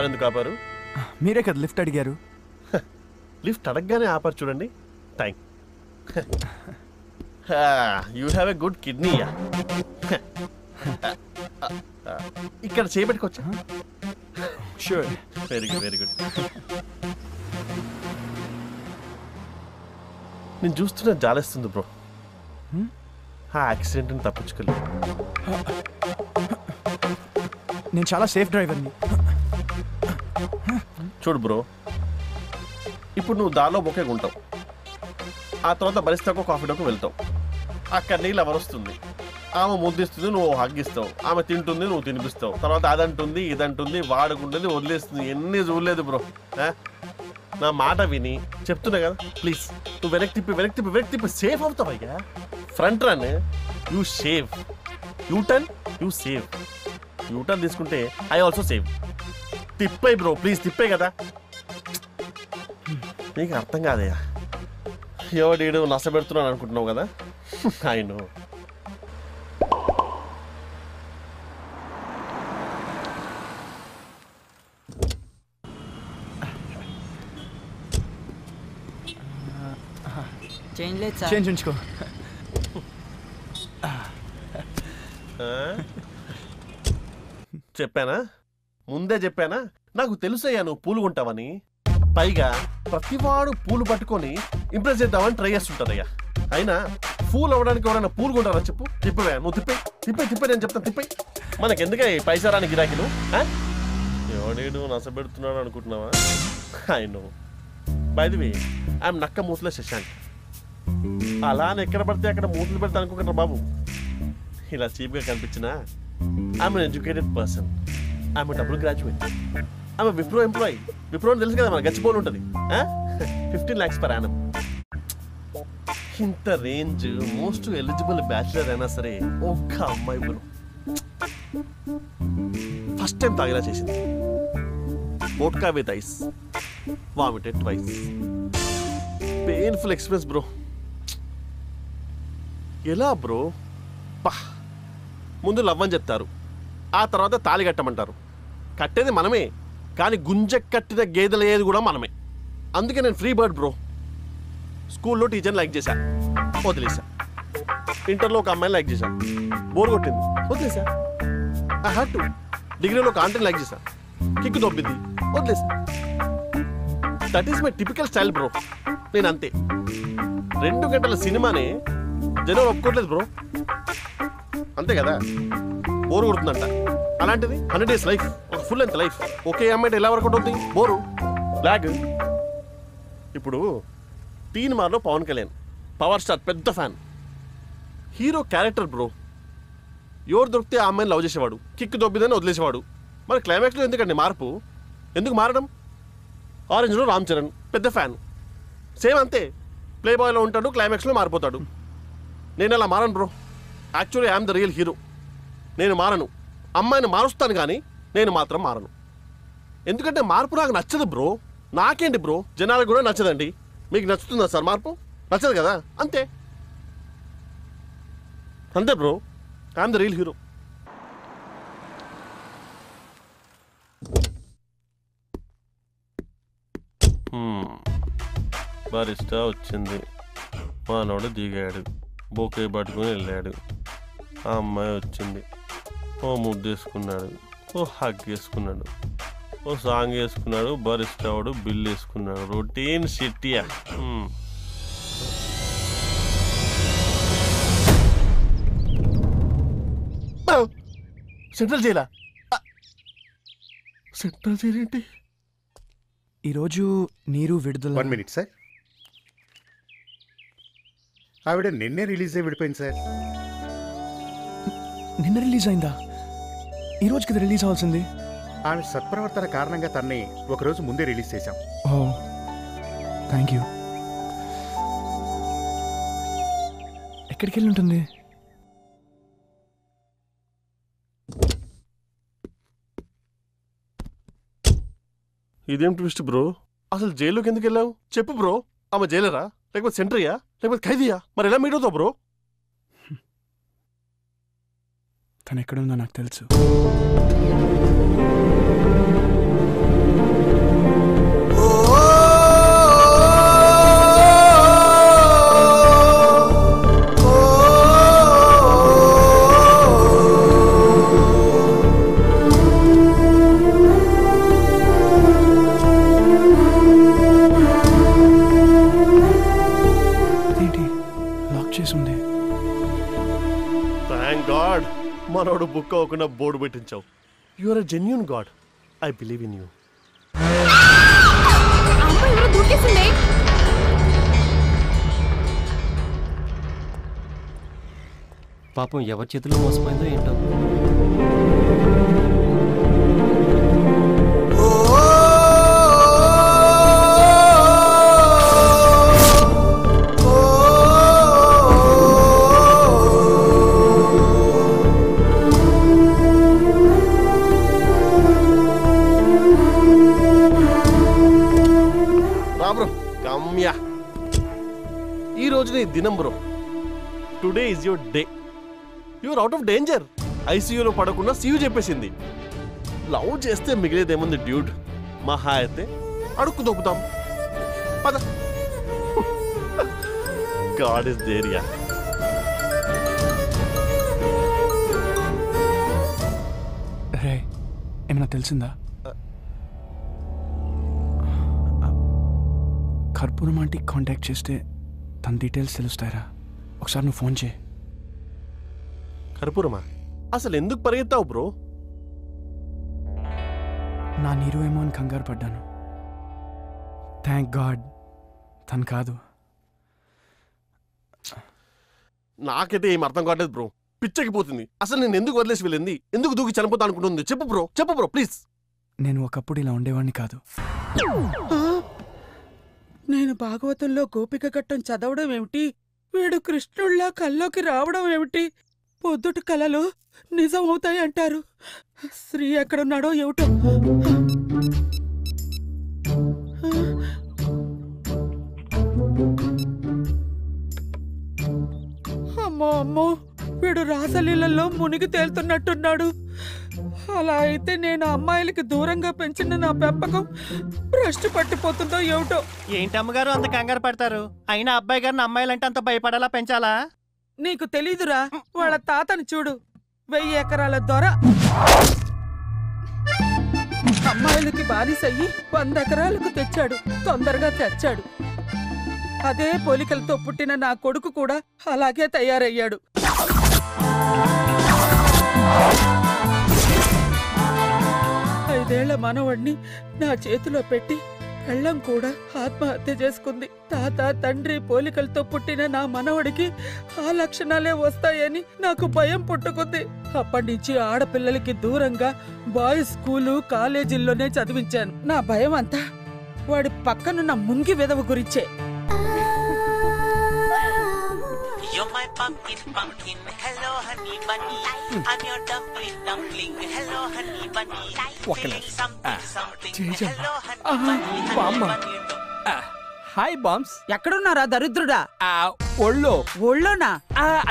Car ఎందుకు ఆపారు? మీరే కదా లిఫ్ట్ అడిగారు. లిఫ్ట్ అడగగానే ఆపారు చూడండి. Thank you have a good kidney. ఇక్కడ చేపెట్టుకోవచ్చా? Sure. Very good very good. నేను చూస్తున్నా జాలేస్తుంది బ్రో. ఆ యాక్సిడెంట్ని తప్పించుకోలేదు. నేను చాలా సేఫ్ డ్రైవర్ని. చూడు బ్రో, ఇప్పుడు నువ్వు దారిలో బొకే ఉంటావు, ఆ తర్వాత బరిస్తాకో కాఫీడోకు వెళ్తావు. అక్కడ నీళ్ళు ఎవరు వస్తుంది, ఆమె ముద్దిస్తుంది, నువ్వు హగ్గిస్తావు, ఆమె తింటుంది, నువ్వు తినిపిస్తావు, తర్వాత అదంటుంది ఇదంటుంది వాడుకుంటుంది వదిలేస్తుంది. ఎన్ని చూడలేదు బ్రో. నా మాట విని చెప్తున్నా కదా, ప్లీజ్ నువ్వు వెనక్కి తిప్పి సేఫ్ అవుతావు అయ్యా. Front run you save, U turn you save. U turn తీసుకుంటే ఐ ఆల్సో సేవ్. తిప్పే బ్రో ప్లీజ్, తిప్పే కదా. నీకు అర్థం కాదయ్యా, ఎవడీడు నష్టపెడుతున్నాను అనుకుంటున్నావు కదా. I know. చేంజ్ ఉంచుకో. చెప్పానా, ముందే చెప్పానా? నాకు తెలుసయ్యా నువ్వు పూలు కొంటావని. పైగా ప్రతివాడు పూలు పట్టుకొని ఇంప్రెస్ చేద్దామని ట్రై చేస్తుంటారయ్యా. అయినా పూలు అవ్వడానికి ఎవరైనా పూలు కొంటారా చెప్పు? తిప్పవే నువ్వు, తిప్పే నేను చెప్తాను, తిప్పే. మనకెందుకే పైసా రాని గిరాకీలు? ఎవడేడు నసబెడుతున్నాడు అనుకుంటున్నావా? I know. By the way I'm నక్క మూతుల శశాంక్. అలా అని ఎక్కడ పడితే అక్కడ మూతులు పెడతా అనుకుంటారా బాబు? ఇలా చీప్గా కనిపించినా I'm an educated person. I'm double graduate. I'm Wipro employee. Wipro అని తెలుసు కదా, మన గచ్చిపోలు ఉంటుంది. 15 lakhs per annum. ఇంత రేంజ్, మోస్ట్ ఎలిజిబుల్ బ్యాచిలర్ అయినా సరే ఒక్క అమ్మాయి బ్రో ఫస్ట్ టైం తాగిలా చేసింది. Vodka with ice, vomited twice. Painful experience bro. ఎలా బ్రో? ముందు లవ్ అని చెప్తారు, ఆ తర్వాత తాళి కట్టమంటారు. కట్టేది మనమే, కానీ గుంజ కట్టిన గేదెలు ఏది కూడా మనమే. అందుకే నేను ఫ్రీ బర్డ్ బ్రో. స్కూల్లో టీచర్ని లైక్ చేశా, వదిలేసా. ఇంటర్లో ఒక అమ్మాయిని లైక్ చేశా, బోర్ కొట్టింది, వదిలేసా. I had to. డిగ్రీలో ఒక ఆంటీని లైక్ చేశా, కిక్కు దొబ్బింది, వదిలేసా. That is my typical style bro. నేను అంతే. 2 గంటల సినిమానే జనం ఒప్పుకోవట్లేదు బ్రో, అంతే కదా. బోరు కొడుతుందంట. అలాంటిది 100 days లైఫ్, ఒక ఫుల్ లెంత్ లైఫ్. ఒకే అమ్మాయి ఎలా వర్కౌట్ అవుతుంది? Bore, blog. ఇప్పుడు తీన్ మార్లో పవన్ కళ్యాణ్, పవర్ స్టార్, పెద్ద ఫ్యాన్, హీరో క్యారెక్టర్ బ్రో. ఎవరు దొరికితే ఆ అమ్మాయిని లవ్ చేసేవాడు, కిక్ దొబ్బిందని వదిలేసేవాడు. మరి క్లైమాక్స్లో ఎందుకండి మార్పు? ఎందుకు మారడం? ఆరెంజ్లో రామ్ చరణ్, పెద్ద ఫ్యాన్, సేమ్ అంతే. ప్లే బాయ్లో ఉంటాడు, క్లైమాక్స్లో మారిపోతాడు. నేను అలా మారను bro. Actually I'm the real hero. నేను మారను, అమ్మాయిని మారుస్తాను కానీ నేను మాత్రం మారను. ఎందుకంటే మార్పు నాకు నచ్చదు బ్రో. నాకేంటి బ్రో, జనాలకు కూడా నచ్చదండి. మీకు నచ్చుతుందా సార్ మార్పు? నచ్చదు కదా, అంతే అంతే bro. I'm the real hero. Barista వచ్చింది, మానవుడు దిగాడు, బొకే పట్టుకుని వెళ్ళాడు. ఆ అమ్మాయి వచ్చింది, ఓ ముద్దు వేసుకున్నాడు, ఓ హగ్ వేసుకున్నాడు, ఓ సాంగ్ వేసుకున్నాడు, బరిస్టావాడు బిల్ వేసుకున్నాడు. రొటీన్ సిటీయా. సెంట్రల్ జైలా? సెంట్రల్ జైలు ఏంటి? ఈరోజు నీరు విడుదల. 1 minute సార్. ఆవిడ నిన్నే రిలీజ్ అయ్యి విడిపోయింది సార్. నిన్న రిలీజ్ అయిందా? ఈ రోజు కదా రిలీజ్ అవ్వాల్సింది. ఆమె సత్ప్రవర్తన కారణంగా తన్ని ఒకరోజు ముందే రిలీజ్ చేశాం. ఓ థ్యాంక్ యూ. ఎక్కడికి వెళ్ళి ఉంటుంది? ఇదేం ట్విస్ట్ బ్రో? అసలు జైల్లోకి ఎందుకు వెళ్ళావు చెప్పు బ్రో. ఆమె జైలరా, లేకపోతే సెంట్రీయా, లేకపోతే ఖైదీయా? మరి ఎలా మీట్ అవుతావు బ్రో? తను ఎక్కడుందో నాకు తెలుసు. బుక్ అవ్వకుండా బోర్డు పెట్టించావు. You are a genuine god. I believe in you. పాపం ఎవరి చేతిలో మోసపోయిందో ఏంటో. బ్రో కమ్యా, ఈ రోజు నీ దినం బ్రో. Today is your day. You're out of danger. ఐసీయూలో పడకుండా సీయూ చెప్పేసింది. లవ్ చేస్తే మిగిలేదేముంది డ్యూడ్. మహా అయితే అడుక్కు దొప్పుతాం. పద. God is there ya. రే ఏమైనా తెలిసిందా? కర్పూరం ఆంటీ కాంటాక్ట్ చేస్తే తన డీటెయిల్స్ తెలుస్తారా? ఒకసారి నువ్వు ఫోన్ చేయి. కర్పూరమా? అసలు ఎందుకు పరిగెత్తావు బ్రో? నా నీరు ఏమో అని కంగారు పడ్డాను. థ్యాంక్ గాడ్ తను కాదు. నాకైతే ఏం అర్థం కావట్లేదు బ్రో. పిచ్చకిపోతుంది. అసలు నేను ఎందుకు వదిలేసి వెళ్ళింది? ఎందుకు దూకి చనిపోతా అనుకుంటుంది? చెప్పు బ్రో ప్లీజ్. నేను ఒకప్పుడు ఇలా ఉండేవాడిని కాదు. నేను భాగవతంలో గోపిక ఘట్టం చదవడం ఏమిటి? వీడు కృష్ణుళ్ళ కల్లోకి రావడం ఏమిటి? పొద్దుటి కలలు నిజం అవుతాయి అంటారు. శ్రీ ఎక్కడున్నాడో ఏమిటో. అమ్మో వీడు రాసలీలలో మునిగి తేలుతున్నట్టున్నాడు. అలా అయితే నేను అమ్మాయిలకి దూరంగా పెంచిన నా పెంపకం భ్రష్టు పట్టిపోతుందో ఏమిటో. ఏంటి అమ్మగారు అంత కంగారు పడతారు? అయినా అబ్బాయి గారిని అమ్మాయిలంటే అంత భయపడేలా పెంచాలా? నీకు తెలీదురా, వాళ్ళ తాతని చూడు. 1000 ఎకరాల దొర. అమ్మాయిలకి బానిసయ్యి 100 ఎకరాలకు తెచ్చాడు. తొందరగా తెచ్చాడు. అదే పోలికలతో పుట్టిన నా కొడుకు కూడా అలాగే తయారయ్యాడు. ఐదేళ్ల మనవణ్ణి నా చేతిలో పెట్టి పెళ్ళం కూడా ఆత్మహత్య చేసుకుంది. తాత తండ్రి పోలికలతో పుట్టిన నా మనవడికి ఆ లక్షణాలే వస్తాయని నాకు భయం పుట్టుకుంది. అప్పటి నుంచి ఆడపిల్లలకి దూరంగా బాయ్స్ స్కూలు కాలేజీల్లోనే చదివించాను. నా భయం అంతా వాడి పక్కనున్న ముంగి విధవ గురించే. You're my pumpkin, hello honey bunny. I'm your dumpling, hello honey bunny. Feeling something, hello honey bunny. Hi బామ్స్. ఎక్కడున్నారా దరిద్రుడా? ఒళ్ళోనా?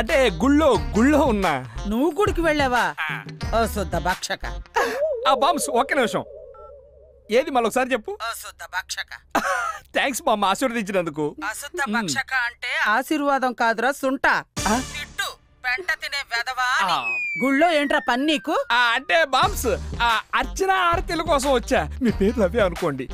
అంటే గుళ్ళో ఉన్నా. నువ్వు గుడికి వెళ్ళావా? శుద్ధ భక్షక. బామ్స్ ఒక్క నిమిషం. ఏది మళ్ళొకసారి చెప్పు. అశుద్ధ భక్షక. థ్యాంక్స్ బామ్మ ఆశీర్వదించినందుకు. అశుద్ధ భక్షక అంటే ఆశీర్వాదం కాదురా సుంట. తిట్టు పెంట తినే వెదవా. గుళ్ళో ఏంట్రా పని నీకు? అంటే బామ్స్ అర్చన ఆరతిల కోసం వచ్చా. మీ పేర్లు అవే అనుకోండి.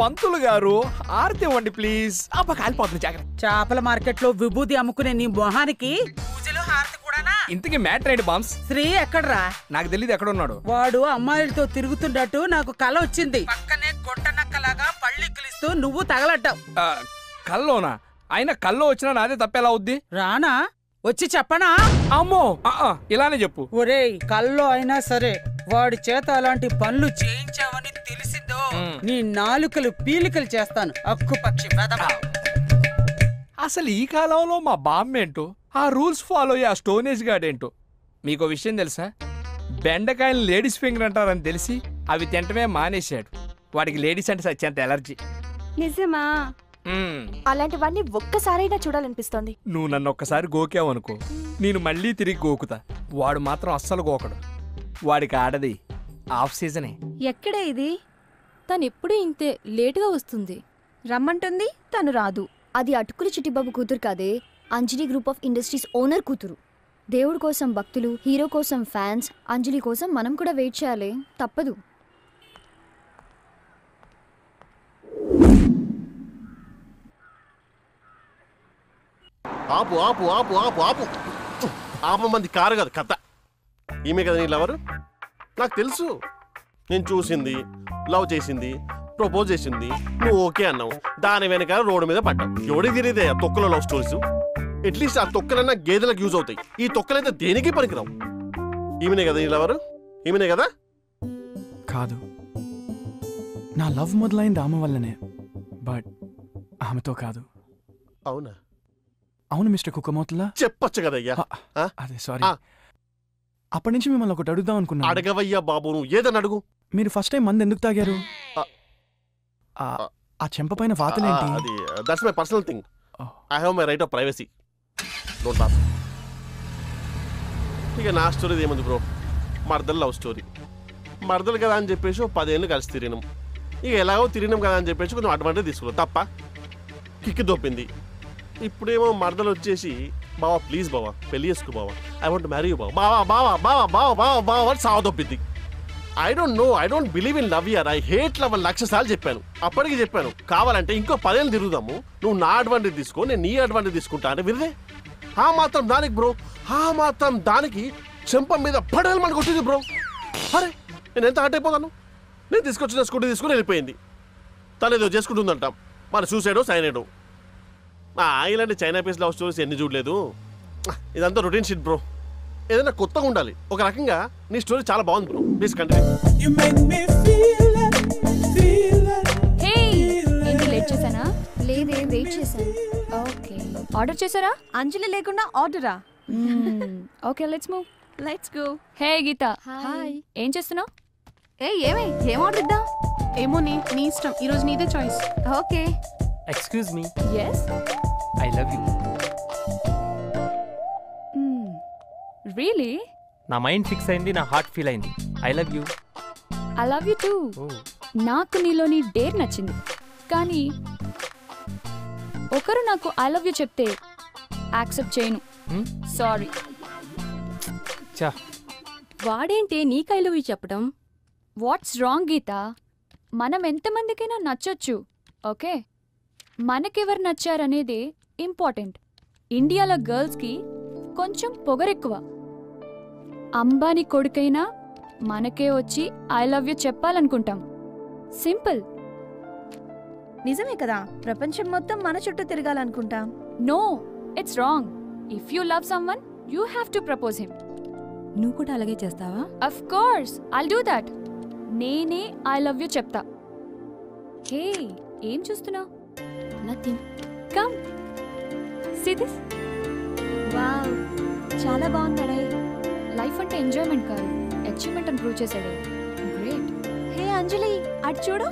పంతులు గారు ఆరతి ఇవ్వండి ప్లీజ్. కాలిపోతుంది జాగ్రత్త. చేపల మార్కెట్ లో విభూది అమ్ముకునే నీ మొహానికి పూజలు హారతి కూడానా? ఇంతకీ మ్యాటర్ ఏంటి బామ్స్? శ్రీ ఎక్కడ్రా? నాకు తెలియదు ఎక్కడ ఉన్నాడు. వాడు అమ్మాయిలతో తిరుగుతున్నట్టు నాకు కల వచ్చింది. పక్కనే గొట్ట నక్కలాగా పళ్ళిక్కిలిస్తూ నువ్వు తగలడ్డావు. కల్లోనా? అయినా కల్లో వచ్చినా నాదే తప్పేలా అవుద్ది. రానా? వచ్చి చెప్పనా? అమ్మో ఇలానే చెప్పు. ఒరేయ్ కల్లో అయినా సరే వాడి చేత అలాంటి పనులు చేయించావని తెలిసిందో నీ నాలుకలు పీలికలు చేస్తాను. అక్కు పక్షి వెదవ. అసలు ఈ కాలంలో మా బామ్మేంటో, ఆ రూల్స్ ఫాలో అయ్యే ఆ స్టోనేజ్ గార్డేంటో. మీకో విషయం తెలుసా? బెండకాయలు లేడీస్ ఫింగర్ అంటారని తెలిసి అవి తింటమే మానేశాడు. వాడికి లేడీస్ అంటే సత్యంత ఎలర్జీ. నిజమా? అలాంటివన్నీ ఒక్కసారైనా చూడాలనిపిస్తోంది. నువ్వు నన్ను ఒక్కసారి గోకావనుకో, నేను మళ్ళీ తిరిగి గోకుతా. వాడు మాత్రం అస్సలు గోకడు. వాడికి ఆడది ఆఫ్ సీజనే. ఎక్కడే ఇది? తను ఎప్పుడూ ఇంతే లేటుగా వస్తుంది. రమ్మంటుంది తను రాదు. అది అటుకులు చిట్టిబాబు కూతురు కాదే, అంజలి గ్రూప్ ఆఫ్ ఇండస్ట్రీస్ ఓనర్ కూతురు. దేవుడి కోసం భక్తులు, హీరో కోసం ఫ్యాన్స్, అంజలి కోసం మనం కూడా వెయిట్ చేయాలి. తప్పదు. ఆపు ఆపు ఆపు ఆపు ఆపు. ఆపమంది కారు కాదు కథ. ఈమె కదా నీ లవరు? నాకు తెలుసు. నేను చూసింది, లవ్ చేసింది, ప్రపోజ్ చేసింది, నువ్వు ఓకే అన్నావు. దాని వెనకాల రోడ్డు మీద పడ్డావు. ఎవడికి తిరిగితే ఆ తొక్కలో లవ్ స్టోరీస్? అట్లీస్ట్ ఆ తొక్కలన్నా గేదెలకు యూజ్ అవుతాయి. ఈ తొక్కలైతే దేనికి పనికిరావు. ఈమెనే కదా నీ లవరు? ఈమెనే కదా? కాదు, నా లవ్ మొదలైంది ఆమె వల్లనే, బట్ ఆమెతో కాదు. అవునా? అవును మిస్టర్ కుక్కమోతలా. చెప్పొచ్చు కదయ్యా. అదే సారీ. అప్పటి నుంచి మిమ్మల్ని ఒకటి అడుగుదాం అనుకున్నా. అడగవయ్యా బాబు, నువ్వు ఏదని అడుగు. మీరు ఫస్ట్ టైం మందు ఎందుకు తాగారు? ఆ చెంప పైన వాతలేంటి? అది that's my personal thing. I have my right of privacy. Don't ask. ఇక నా స్టోరీ ఏముంది బ్రో, మర్దలు లవ్ స్టోరీ. మర్దలు కదా అని చెప్పేసి 10 ఏళ్ళు కలిసి తిరిగినాం. ఇక ఎలాగో తిరిగినాం కదా అని చెప్పేసి కొంచెం అడ్వాంటేజ్ తీసుకున్నాం తప్ప. కిక్కి దొప్పింది. ఇప్పుడేమో మర్దలు వచ్చేసి బావా ప్లీజ్ బావా పెళ్లి చేసుకో బావా, ఐ వాంట్ మ్యారీ యూ బావా, బావా బావా బావా బావా బావా బావా అని సావ దొప్పింది. I don't know, I don't believe in love యర్. ఐ హేట్ లవ్ 1,00,000 సార్లు చెప్పాను. అప్పటికి చెప్పాను కావాలంటే ఇంకో 10 ఏళ్ళు తిరుగుదాము, నువ్వు నా అడ్వాంటేజ్ తీసుకో, నేను నీ అడ్వాంటేజ్ తీసుకుంటా అంటే వినదే. ఆ మాత్రం దానికి బ్రో, ఆ మాత్రం దానికి చెంప మీద పడేలు మనకు వచ్చింది బ్రో. అరే నేను ఎంత హర్ట్ అయిపోతాను. నేను తీసుకొచ్చిన స్కూటీ తీసుకుని వెళ్ళిపోయింది. తను ఏదో చేసుకుంటుందంట, మన సూసైడో సైనైడో. ఇలాంటి చైనా పీస్ లవ్ స్టోరీస్ ఎన్ని చూడలేదు. ఇదంతా రొటీన్ షిట్ బ్రో. ఏదైనా కొత్తగా ఉండాలి. ఒక రకంగా నీ స్టోరీ చాలా బాగుంది బ్రో, ప్లీజ్ కంటిన్యూ. హే ఏంటి లేట్ చేశానా? లేదే వెయిట్ చేశాను. ఓకే ఆర్డర్ చేశారా? అంజలి లేకుండా ఆర్డరా? Okay let's move. Let's go. Hey Geetha. Hi. ఏం చేస్తున్నావు? ఏం ఆర్డర్ ఇద్దాం? ఏమో నీ ఇష్టం, ఈరోజు నీదే choice. Okay. Excuse me. yes I love you. really నా మైండ్ ఫిక్స్ అయింది, నా హార్ట్ ఫీల్ అయింది. I love you. I love you too. నాకు నీలోని డేర్ నచ్చింది, కానీ ఒకరు నాకు ఐ లవ్ యూ చెప్తే యాక్సెప్ట్ చేయను. సారీ. చా వాడేంటి నీకు ఐ లవ్ యూ చెప్పడం? వాట్స్ రాంగ్ గీత? మనం ఎంతమందికైనా నచ్చొచ్చు, ఓకే? మనకెవరు నచ్చారనేదే ఇంపార్టెంట్. ఇండియాలో గర్ల్స్కి కొంచెం పొగరెక్కువ. అంబానీ కొడుకైనా మనకే వచ్చి ఐ లవ్ యూ చెప్పాలనుకుంటాం. సింపుల్. నిజమే కదా, ప్రపంచం మొత్తం మన చుట్టూ తిరగాలనుకుంటాం. No, it's wrong. If you love someone you have to propose him. నువ్వు కూడా అలాగే చేస్తావా? Of course I'll do that. నేనే ఐ లవ్ యూ చెప్తా. హే ఏం చూస్తున్నావు? Nothing. Come see this. Wow, చాలా బాగున్నాడే. లైఫ్ అంటే ఎంజాయ్మెంట్ కాదు, అచీవ్మెంట్ అని ప్రూవ్ చేశాడు. గ్రేట్. హే అంజలి, అటు చూడు.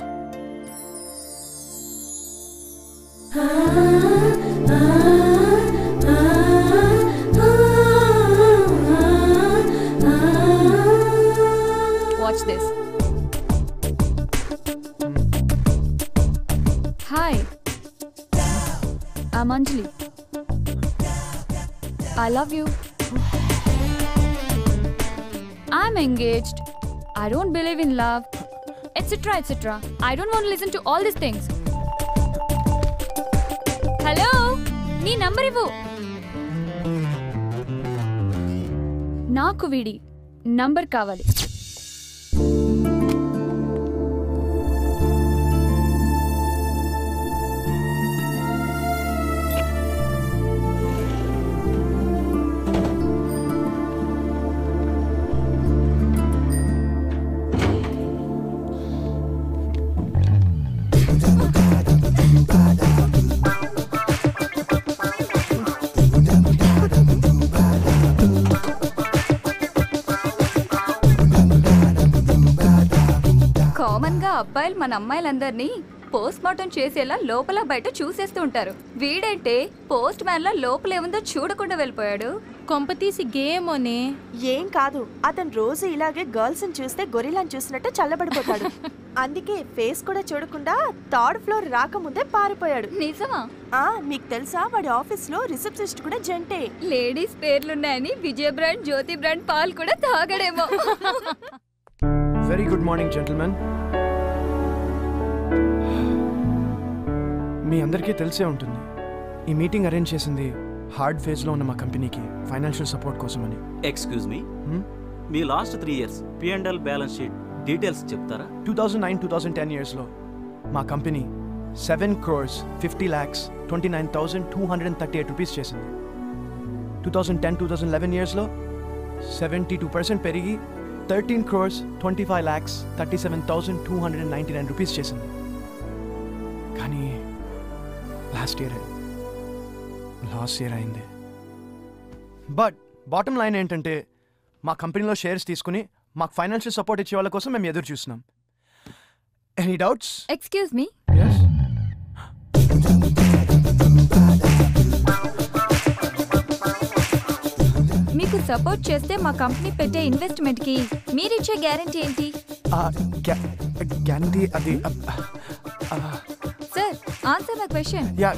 Watch this. Hi, I'm Anjali. I love you. I'm engaged. I don't believe in love, etc. etc. I don't want to listen to all these things. Hello, నీ number ఇవ్వు. నాకు వీడి number కావాలి. అబ్బాయిలు మన అమ్మాయిలందరినీ post mortem చేసేలా లోపల బయట చూసేస్తూ ఉంటారు. వీడంటే పోస్ట్ మ్యాన్ లా లోపలేముందో చూడకుండా వెళ్ళిపోయాడు. కొంపతీసి గేమోనే. ఏం కాదు, అతను రోజు ఇలాగే గర్ల్స్ చూస్తే గొరిలాని చూసినట్టు చల్లబడిపోతాడు. అందుకే ఫేస్ కూడా చూడకుండా 3rd ఫ్లోర్ రాకముందే పారిపోయాడు. నిజమా? మీకు తెలుసా, వాడి ఆఫీస్ లో రిసెప్షనిస్ట్ కూడా జంటే. లేడీస్ పేర్లున్నాయని విజయ బ్రాండ్, జ్యోతి బ్రాండ్ పాలు కూడా తాగడేమో. Very good morning gentlemen. మీ అందరికీ తెలిసే ఉంటుంది, ఈ మీటింగ్ అరేంజ్ చేసింది హార్డ్ ఫేజ్లో ఉన్న మా కంపెనీకి ఫైనాన్షియల్ సపోర్ట్ కోసమని. ఎక్స్క్యూజ్ మీ, మీ last 3 years P&L balance sheet details చెప్తారా? 2009-2010 ఇయర్స్లో మా కంపెనీ 7 crores 50 lakhs 29,238 రూపీస్ చేసింది. 2010-2011 ఇయర్స్లో 72% పెరిగి 13 crores 25 lakhs 37,299 రూపీస్ చేసింది. కానీ లాస్ట్ ఇయర్ అయింది. బట్ బాటమ్ లైన్ ఏంటంటే మా కంపెనీలో షేర్స్ తీసుకుని మాకు ఫైనాన్షియల్ సపోర్ట్ ఇచ్చే వాళ్ళ కోసం మేము ఎదురు చూస్తున్నాం. Any doubts? ఎక్స్క్యూజ్ మీ, మీకు సపోర్ట్ చేస్తే మా కంపెనీ పెట్టే ఇన్వెస్ట్మెంట్ కి మీరిచ్చే గ్యారెంటీ ఏంటి? గ్యారంటీ అది sir, answer my question. Yeah